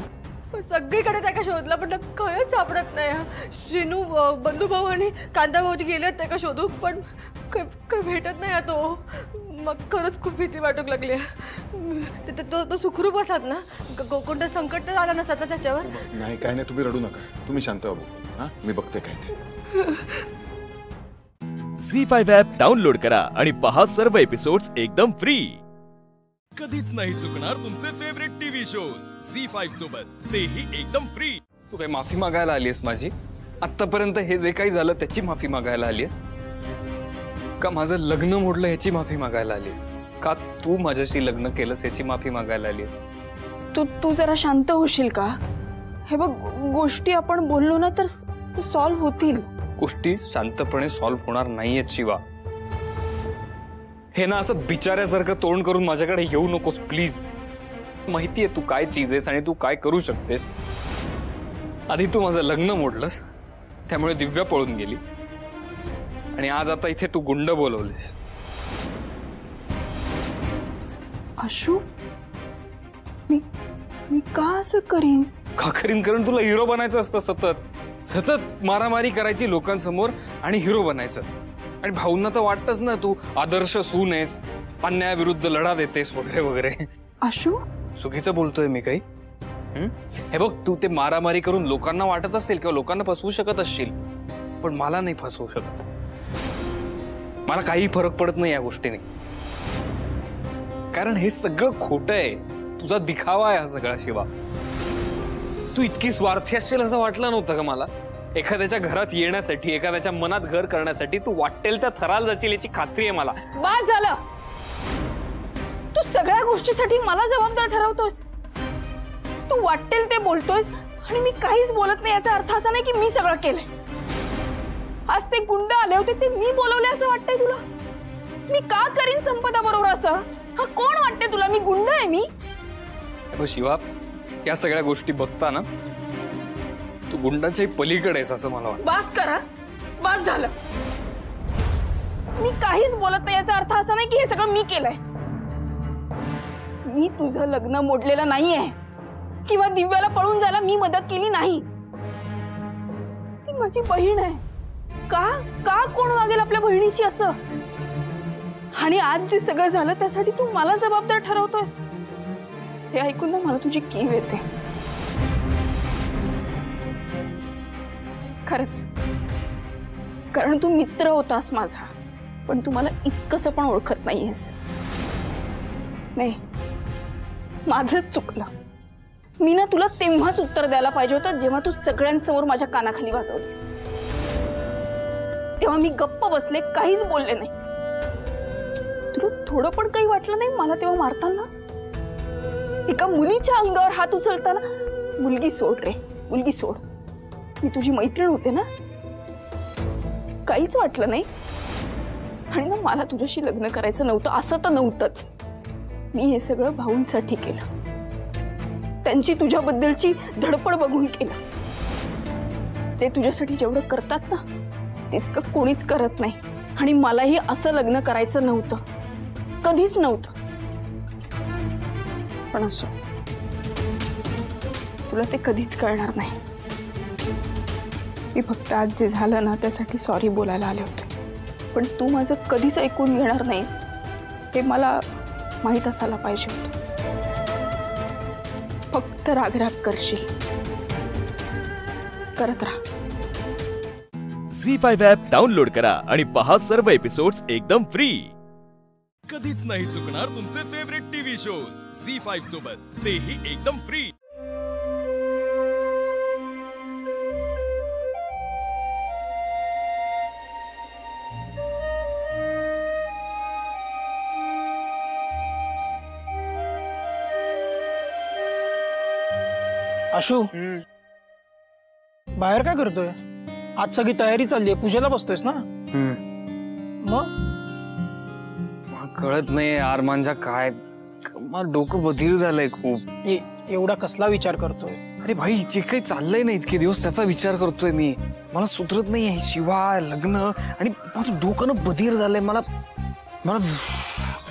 सगळीकडे त्याला शोधला पण खयच सापडत नाही. श्रीनू, बंधू भाऊ आणि कांदा भाऊजी गेले त्याला शोधू, पण काही भेटत नाही तो. मग खरंच खूप भीती वाटू लागली. तो सुखरूप असतात ना, कोणतं संकट तर आलं नसतात ना त्याच्यावर? नाही, काय नाही, तुम्ही रडू नका, तुम्ही शांत व्हा. हा, मी बघते काय ते. झी5 ॲप डाउनलोड करा आणि पहा सर्व एपिसोड्स एकदम फ्री. कधीच नाही चुकणार तुमचे फेवरेट टीव्ही शोज झी5 सोबत, तेही एकदम फ्री. तू काय माफी मागायला आलीस माझी? आतापर्यंत हे जे काही झालं त्याची माफी मागायला आलीस का? माझं लग्न मोडलं याची माफी मागायला आलीस का? तू माझ्याशी लग्न केलंस याची माफी मागायला आलीस? तू जरा शांत होशील का? हे बघ, गोष्टी आपण बोललो ना तर सॉल्व्ह होतील. गोष्टी शांतपणे सॉल्व्ह होणार नाहीयेत शिवा. हे ना असं बिचाऱ्यासारखं तोंड करून माझ्याकडे येऊ नकोस प्लीज. माहितीये तू काय चीज आहेस आणि तू काय करू शकतेस. आधी तू माझं लग्न मोडलंस, त्यामुळे दिव्या पळून गेली, आणि आज आता इथे तू गुंड बोलवलेस. आशू, मी का असं करीन? का करीन? कारण तुला हिरो बनायचं असतं. सतत सतत मारामारी करायची लोकांसमोर आणि हिरो बनायचं. आणि भाऊंना तर वाटतच ना तू आदर्श सून आहेस, अन्यायाविरुद्ध लढा देतेस वगैरे वगैरे. आशू, चुकीचं बोलतोय मी काही? हे बघ, तू ते मारामारी करून लोकांना वाटत असेल किंवा लोकांना फसवू शकत असशील, पण मला नाही फसवू शकत. मला काही फरक पडत नाही या गोष्टीने, कारण हे सगळं खोटं आहे. तुझा दिखावा आहे हा सगळा शिवा. तू इतकी स्वार्थी असशील असं वाटलं नव्हतं का मला? एखाद्याच्या घरात येण्यासाठी, एखाद्याच्या मनात घर करण्यासाठी तू वाटेल त्या थराला जाशील याची खात्री आहे मला. बस झालं. तू सगळ्या गोष्टीसाठी मला जबाबदार ठरवतोस. तू वाटेल ते बोलतोयस आणि मी काहीच बोलत नाही याचा अर्थ असा नाही की मी सगळं केलंय. आज ते गुंड आले होते ते मी बोलवले असं वाटतंय तुला? मी का करीन संपदा बरोबर असं? हा कोण वाटते तुला? मी गुंड आहे मी? शिवा, या सगळ्या गोष्टी बघताना तू गुंडांच्याही पलीकडे आहेस असं मला वाटतं. बस करा, बस झालं. मी काहीच बोलत नाही याचा अर्थ असा नाही की हे सगळं मी केलंय. मी तुझं लग्न मोडलेलं नाहीये किंवा दिव्याला पळून जायला मी मदत केली नाही. ती माझी बहीण आहे. का कोण वागेल आपल्या बहिणीशी असं? आणि आज जे सगळं झालं त्यासाठी तू मला जबाबदार ठरवतोयस. हे ऐकून ना मला तुझी कीव येते खरंच. कारण तू मित्र होतास माझा, पण तू मला इतकंसं पण ओळखत नाहीयेस. नाही, माझंच चुकलं. मी ना तुला तेव्हाच उत्तर द्यायला पाहिजे होतं जेव्हा तू सगळ्यांसमोर माझ्या कानाखाली वाजवलीस. तेव्हा मी गप्प बसले, काहीच बोलले नाही. तुला थोडं पण काही वाटलं नाही मला तेव्हा मारताना? एका मुलीच्या अंगावर हात उचलताना? मुलगी सोड रे, मुलगी सोड. मी तुझी मैत्रीण होते ना, काहीच वाटलं नाही. आणि ना मला तुझ्याशी लग्न करायचं नव्हतं असं तर नव्हतंच. मी हे सगळं भाऊंसाठी केलं, त्यांची तुझ्याबद्दलची धडपड बघून केलं. ते तुझ्यासाठी जेवढं करतात ना तितकं कोणीच करत नाही. आणि मलाही असं लग्न करायचं नव्हतं, कधीच नव्हतं. पण असो, तुला ते कधीच कळणार नाही. मी फक्त आज जे झालं ना त्यासाठी सॉरी बोलायला आले होते, पण तू माझं कधीच ऐकून घेणार नाहीस हे मला माहित असायला पाहिजे होतं. फक्त रागराग करशील, करत राहा. झी5 ॲप डाउनलोड करा आणि पहा सर्व एपिसोड्स एकदम फ्री. कधीच नाही चुकणार तुमचे फेवरेट टीव्ही शोज झी5 सोबत, तेही एकदम फ्री. आशू, बाहेर काय करतोय? आज सगळी तयारी चालली आहे, पूजेला बसतोयस ना? मग कळत नाही यार माझ्या काय, मला डोकं बधीर झालंय खूप. एवढा कसला विचार करतोय? अरे भाई, जे काही चाललंय ना इतके दिवस त्याचा विचार करतोय मी. मला सुधरत नाही शिवा, लग्न, आणि माझं डोकं ना बधीर झालंय. मला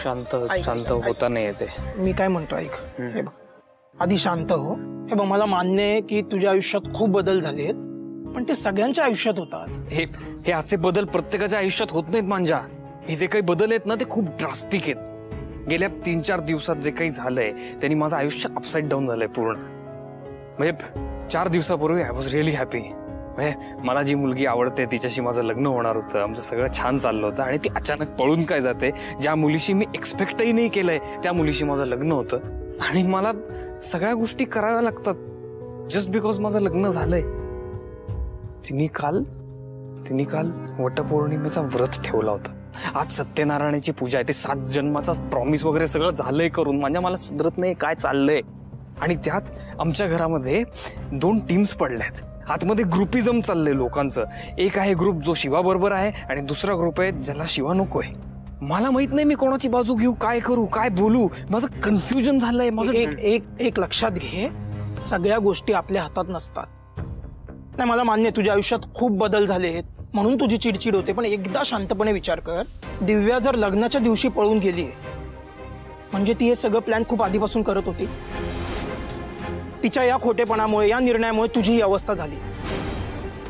शांत होता नाही येते. मी काय म्हणतो ऐक, हे बघ, आधी शांत हो. हे बघ, मला मान्य आहे की तुझ्या आयुष्यात खूप बदल झालेत, पण ते सगळ्यांच्या आयुष्यात होतात. हे असे बदल प्रत्येकाच्या आयुष्यात होत नाहीत मांजा. हे जे काही बदल आहेत ना ते खूप ड्रास्टिक आहेत. गेल्या 3-4 दिवसात जे काही झालंय त्यांनी माझं आयुष्य अपसाइड डाऊन झालंय पूर्ण. म्हणजे 4 दिवसापूर्वी आय वॉज रिअली हॅपी. म्हणजे मला जी मुलगी आवडते तिच्याशी माझं लग्न होणार होतं, आमचं सगळं छान चाललं होतं, आणि ती अचानक पळून काय जाते. ज्या मुलीशी मी एक्सपेक्टही नाही केलंय त्या मुलीशी माझं लग्न होतं, आणि मला सगळ्या गोष्टी कराव्या लागतात जस्ट बिकॉज माझं लग्न झालंय. तिने काल वटपौर्णिमेचा व्रत ठेवला होता. आज सत्यनारायणाची पूजा आहे. ते 7 जन्माचा प्रॉमिस वगैरे सगळं झालंय करून. मला सुधरत नाही काय चाललंय. आणि त्यात आमच्या घरामध्ये 2 टीम्स पडल्यात. आतमध्ये ग्रुपिझम चाललंय लोकांचं. एक आहे ग्रुप जो शिवा बरोबर आहे, आणि दुसरा ग्रुप आहे ज्याला शिवा नकोय. मला माहित नाही मी कोणाची बाजू घेऊ, काय करू, काय बोलू. माझं कन्फ्युजन झालंय. माझं एक लक्षात घे, सगळ्या गोष्टी आपल्या हातात नसतात. नाही, मला मान्य तुझ्या आयुष्यात खूप बदल झाले आहेत म्हणून तुझी चिडचिड होते, पण एकदा शांतपणे विचार कर. दिव्या जर लग्नाच्या दिवशी पळून गेली म्हणजे ती हे सगळं प्लॅन खूप आधीपासून करत होती. तिच्या या खोटेपणामुळे, या निर्णयामुळे तुझी ही अवस्था झाली.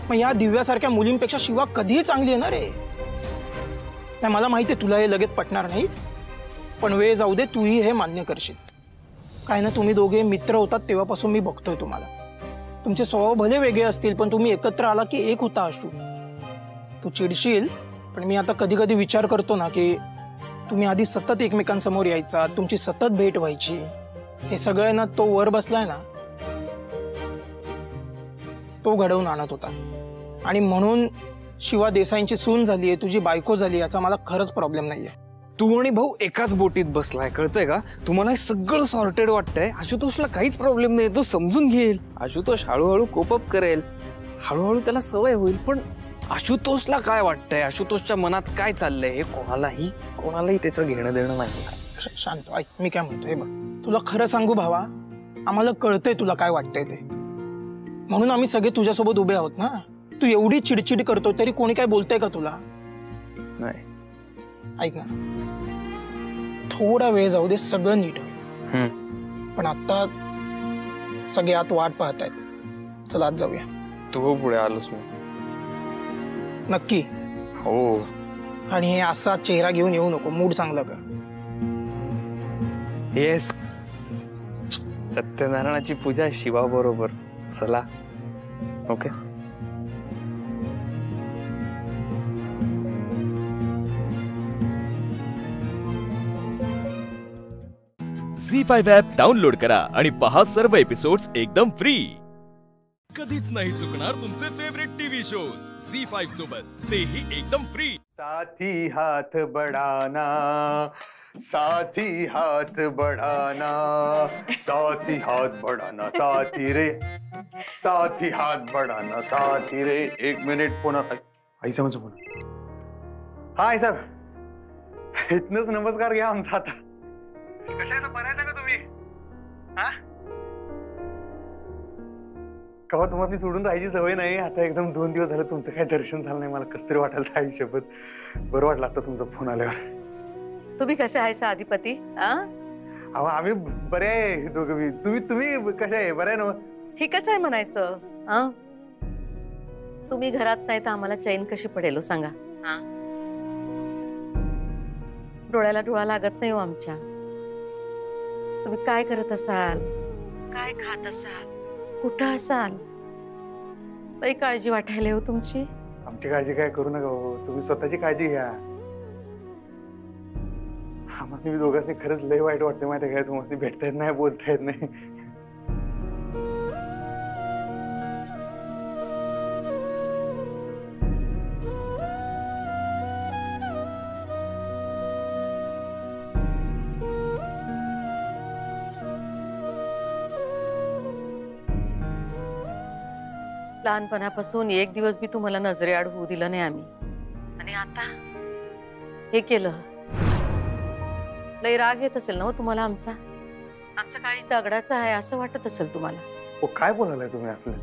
मग या दिव्यासारख्या मुलींपेक्षा शिवा कधीही चांगली येणार आहे. नाही, मला माहिती आहे तुला हे लगेच पटणार नाही, पण वेळ जाऊ दे, तूही हे मान्य करशील. काय ना, तुम्ही दोघे मित्र होतात तेव्हापासून मी बघतोय तुम्हाला. तुमचे स्वभाव भले वेगळे असतील पण तुम्ही एकत्र आला की एक होता. आशू, तू चिडशील, पण मी आता कधी कधी विचार करतो ना की तुम्ही आधी सतत एकमेकांसमोर यायचा, तुमची सतत भेट व्हायची. हे सगळं ना तो वर बसलाय ना तो घडवून आणत होता. आणि म्हणून शिवा देसाईंची सून झालीये, तुझी बायको झाली, याचा मला खरंच प्रॉब्लेम नाहीये. तू आणि भाऊ एकाच बोटीत बसलाय, कळतंय का? तुम्हाला हे सगळं सॉर्टेड वाटतंय. आशुतोषला काहीच प्रॉब्लेम नाही, तो समजून घेईल. आशुतोष हळूहळू कोपअप करेल, हळूहळू त्याला सवय होईल. पण आशुतोषला काय वाटतंय, आशुतोषच्या मनात काय चाललंय, हे कोणालाही त्याचं घेणं देणं नाही. शांत ऐक, मी काय म्हणतो, हे बघ, तुला खरं सांगू भावा, आम्हाला कळतंय तुला काय वाटतंय ते, म्हणून आम्ही सगळे तुझ्यासोबत उभे आहोत ना. तू एवढी चिडचिड करतोय तरी कोणी काय बोलतंय का तुला? नाही. ऐक ना, थोडा वेळ जाऊ दे, सगळं नीट होईल. पण आता सगळे आत वाट पाहतायत. चला आज जाऊया. तू पुढे आलोस मी. नक्की? हो. आणि हे असा चेहरा घेऊन येऊ नको, मूड चांगला कर. येस. सत्यनारायणाची पूजा शिवा बरोबर. चला. ओके. झी5 ॲप डाउनलोड करा आणि पहा सर्व एपिसोड्स एकदम फ्री. कधीच नाही चुकणार तुमचे फेवरेट टीव्ही शोज झी5 सोबत, तेही एकदम फ्री. साथी हाथ बढ़ाना, साथी हाथ बढ़ाना, साथी हाथ बढ़ाना, साथी रे, साथी हाथ बढ़ाना, साथी रे. 1 मिनिट. पुन्हा आई समज पुन्हा. हा आई साहेब, इथनच नमस्कार घ्या आमचा. आता कशाचं बरायचं का तुम्ही? हा, कवा तुम्हाला सोडून राहायची सवय नाही. आता एकदम 2 दिवस झाले तुमचं काही दर्शन झालं नाही. मला कसं तरी वाटायला आयुष्यभर. बरं वाटलं आता तुमचा फोन आल्यावर. तुम्ही कसे आहे अधिपती? अहो आम्ही बरे आहे दोघं. तुम्ही कसे आहे? बरे आहे ना? ठीकच आहे म्हणायचं. तुम्ही घरात नाही तर आम्हाला चैन कशी पडेल सांगा. डोळ्याला डोळा लागत नाही हो आमच्या. तुम्ही काय करत असाल, काय खात असाल, कुठं असाल, लई काळजी वाटायला हो तुमची. आमची काळजी काय करू नका हो, तुम्ही स्वतःची काळजी घ्या. आम्हाला मी दोघांनी खरंच लय वाईट वाटतं माहिती काय, तुम्हाला भेटता येत नाही, बोलता येत नाही. लहानपणापासून एक दिवस बी तुम्हाला नजरेआड होऊ दिलं नाही आम्ही, आणि आता हे केलं. लय राग येत असेल ना हो तुम्हाला आमचा. आमचं काळी दगडाचं आहे असं वाटत असेल तुम्हाला. हो काय बोलायलाय तुम्ही असलं?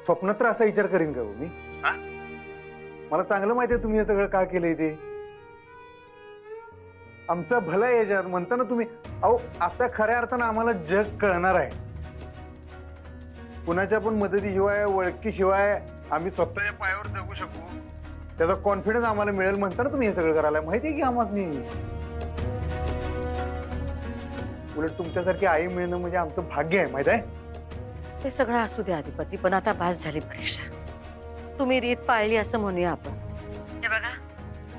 स्वप्नात तर असा विचार करीन का हो मी? मला चांगलं माहितीये तुम्ही हे सगळं का केलंय ते. आमचं भलं याच्यात म्हणता ना तुम्ही. अहो आता खऱ्या अर्थानं आम्हाला जग कळणार आहे. कुणाच्या पण मदतीशिवाय ओळखीशिवाय आम्ही स्वतःच्या पायावर जगू शकू, त्याचा कॉन्फिडन्स आम्हाला मिळेल म्हणता ना तुम्ही हे सगळं करायला. माहितीये की आम्हाला उलट तुमच्यासारखी आई मिळणं म्हणजे आमचं भाग्य आहे, माहित आहे. ते सगळं असू दे अधिपती, पण आता बास झाली परीक्षा. तुम्ही रीत पाळली असं म्हणूया आपण. हे बघा,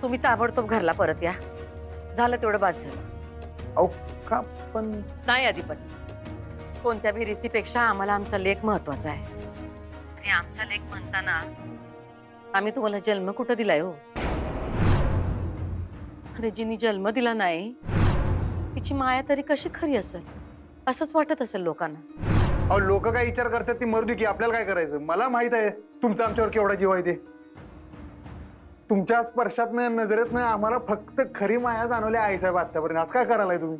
तुम्ही ताबडतोब घरला परत या. झालं तेवढं बास झालं. अहो का पण नाही अधिपती, कोणत्या बी रीतीपेक्षा आम्हाला आमचा लेख महत्वाचा आहे. आणि आमचा लेख म्हणताना आम्ही तुम्हाला जन्म कुठं दिलाय हो? अरे जिनी जन्म दिला नाही तिची माया तरी कशी खरी असेल असंच वाटत असेल लोकांना. अहो लोक काय विचार करतात ती मर्दी की, आपल्याला काय करायचं. मला माहित आहे तुमचा आमच्यावर केवढा जीव आहे ते. तुमच्या स्पर्शातनं नजरेतनं आम्हाला फक्त खरी माया जाणवली आई साहेब आतापर्यंत. आज काय करायलाय तुम्ही?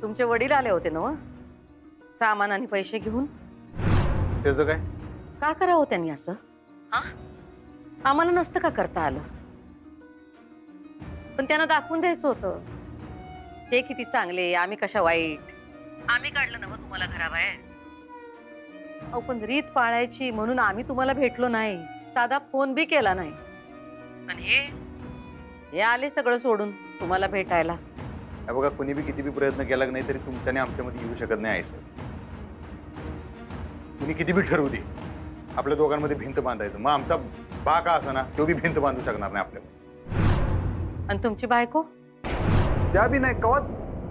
तुमचे वडील आले होते ना सामान आणि पैसे घेऊन. त्याचं काय का करावं त्यांनी असं? आम्हाला नसतं का करता आलं? पण त्यांना दाखवून द्यायचं होतं ते किती चांगले, आम्ही कशा वाईट. आम्ही काढलं ना तुम्हाला घराबाहेर. अहो पण रीत पाळायची म्हणून आम्ही तुम्हाला भेटलो नाही, साधा फोन बी केला नाही. आणि हे आले सगळं सोडून तुम्हाला भेटायला. बघा कुणी बी किती बी प्रयत्न केला नाही तरी तुमच्याने आमच्यामध्ये येऊ शकत नाही आई साहेब. कुणी किती बी ठरवू दे आपल्या दोघांमध्ये भिंत बांधायचं, मग आमचा बा का असं ना तो बी भिंत बांधू शकणार नाही आपल्याला. आणि तुमची बायको त्या बी नाही कवा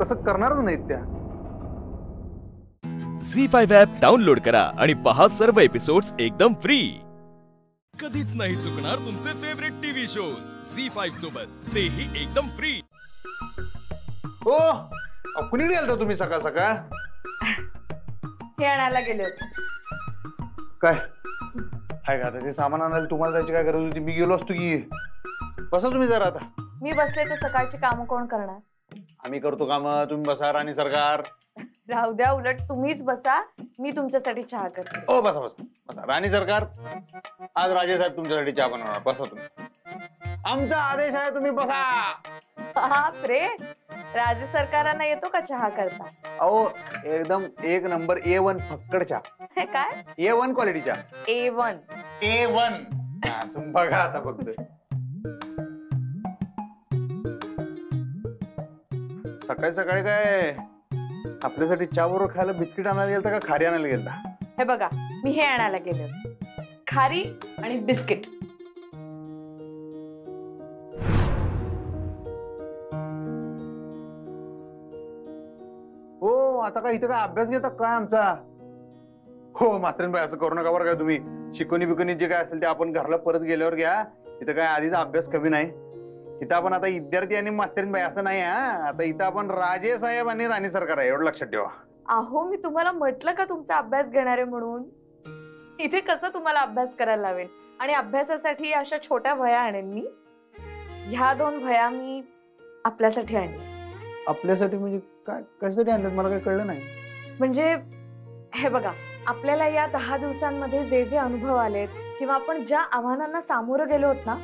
तसं करणारच नाहीत त्या. झी5 ॲप डाउनलोड करा आणि पहा सर्व एपिसोड्स एकदम फ्री. कधीच नाही चुकणार तुमचे फेवरेट टीव्ही शोज झी5 सोबत, तेही एकदम फ्री. हो कुणीकडे गेलता तुम्ही सकाळ सकाळ? हे आणायला गेले होते. काय हाय का आता ते सामान आणायला तुम्हाला जायची काय गरज होती? मी गेलो असतो की. बसा तुम्ही जरा. आता मी बसले तर सकाळची कामं कोण करणार? आम्ही करतो काम, तुम्ही बसा. राणी सरकार राहू द्या, उलट तुम्हीच बसा, मी तुमच्यासाठी चहा करते. ओ बसा बसा बसा. राणी सरकार आज राजे साहेब तुमच्यासाठी चहा बनवणार, बसा तुम्ही. आमचा आदेश आहे, तुम्ही बसा. बापरे, राजे सरकारांना येतो का चहा करता? अहो एकदम एक नंबर A1 फक्कड चहा. हे काय? A1 क्वालिटी चहा. A1 तुम्ही बघा आता फक्त. सकाळी सकाळी काय आपल्यासाठी चहा बरोबर खायला बिस्किट आणायला गेलता का खारी आणायला गेलता? हे बघा, मी हे आणायला गेले होते, खारी आणि बिस्किट. हो आता काय इथे काय अभ्यास घेता काय आमचा? हो मात्रेनबाई असं करू नका बरं काय तुम्ही. शिकवणी बिकवणी जे काय असेल ते आपण घरला परत गेल्यावर घ्या. इथं काय आधीचा अभ्यास कमी नाही. इथं आपण आता विद्यार्थी आणि मास्तरीनबाई असं नाही. आता इथं आपण राजे साहेब आणि राणी सरकार आहे, एवढं लक्षात ठेवा. अहो मी तुम्हाला म्हटलं का तुमचा अभ्यास घेणार आहे म्हणून. इथे कसं तुम्हाला अभ्यास करायला लावेल? आणि अभ्यासासाठी अशा छोट्या वह्या आणेन मी. ह्या 2 वह्या मी आपल्यासाठी आणल्या. आपल्यासाठी म्हणजे काय, कशासाठी आणल्यात मला काही कळलं नाही. म्हणजे हे बघा, आपल्याला या 10 दिवसांमध्ये जे जे अनुभव आलेत किंवा आपण ज्या आव्हानांना सामोरं गेलो होत ना,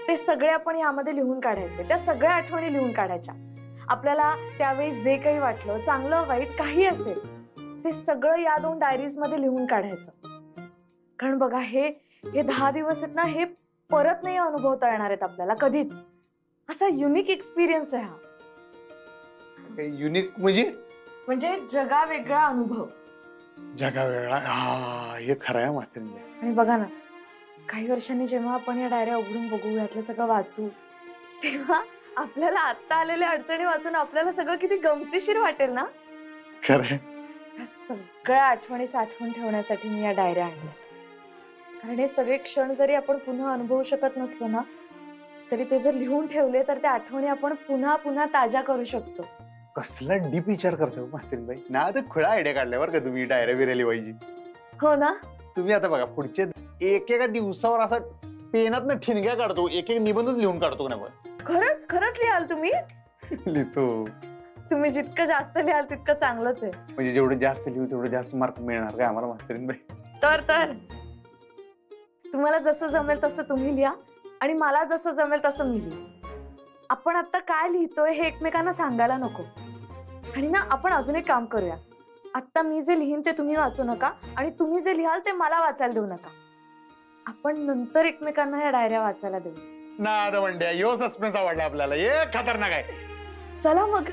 ते सगळे आपण यामध्ये लिहून काढायचे. त्या सगळ्या आठवणी लिहून काढायच्या. आपल्याला त्यावेळी जे काही वाटलं, चांगलं वाईट काही असेल, ते सगळं या 2 डायरीज मध्ये लिहून काढायचं. कारण बघा हे 10 दिवस आहेत ना, हे परत नाही अनुभवता येणार आहेत आपल्याला कधीच. असा युनिक एक्सपिरियन्स आहे हा. युनिक म्हणजे जगा वेगळा अनुभव. जगा वेगळा हा हे खरं आहे मास्तरींबाई. आणि बघा ना, काही वर्षांनी जेव्हा आपण या डायऱ्या उघडून बघू, यातलं सगळं वाचू, तेव्हा आपल्याला आता आलेल्या अडचणी वाचून आपल्याला सगळं किती गमतीशीर वाटेल ना. खरं या सगळ्या आठवणी साठवून ठेवण्यासाठी मी या डायऱ्या आणल्या. कारण हे सगळे क्षण जरी आपण पुन्हा अनुभवू शकत नसलो ना, तरी ते जर लिहून ठेवले तर त्या आठवणी आपण पुन्हा पुन्हा ताज्या करू शकतो. कसला डीप विचार करतो मास्तरीबाई. ना तर खुळा आयडिया काढल्यावर का तुम्ही डायऱ्या बिऱ्या लिवायची. हो ना. तुम्ही आता बघा पुढचे एकेका दिवसावर असा पेनात ठिणग्या काढतो, एक एक निबंधच लिहून काढतो ना. खरंच खरंच लिहाल तुम्ही. लिहितो. तुम्ही जितकं जास्त लिहाल तितकं चांगलंच आहे. म्हणजे जेवढं जास्त लिहू तेवढं जास्त मार्क मिळणार काय आम्हाला मास्तरीबाई. तर तुम्हाला जसं जमेल तसं तुम्ही लिहा आणि मला जसं जमेल तसं मी लिहा. आपण आता काय लिहितोय हे एकमेकांना सांगायला नको. आणि ना आपण अजून एक काम करूया. आता मी जे लिहीन ते तुम्ही वाचू नका आणि तुम्ही जे लिहाल ते मला वाचायला देऊ नका. आपण नंतर एकमेकांना या डायऱ्या वाचायला देऊ. ना आता म्हणते यो सस्पेन्स आवडला आपल्याला. एक खतरनाक आहे. चला मग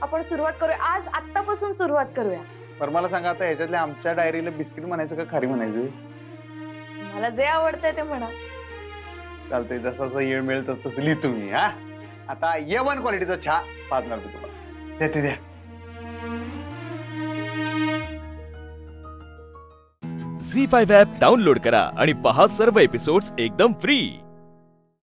आपण सुरुवात करूया. आज आत्तापासून सुरुवात करूया. बरं मला सांगा आता ह्याच्यातल्या आमच्या डायरीला बिस्किट म्हणायचं का खारी म्हणायचं. मला जे आवडतंय ते म्हणा. चालतंय. जसं येळ मिळेल तसं लिहितो मी. हा आता A1 क्वालिटीचा चहा पाजणार मी तुम्हाला. देते द्या. झी5 ॲप डाउनलोड करा आणि पहा सर्व एपिसोड्स एकदम फ्री.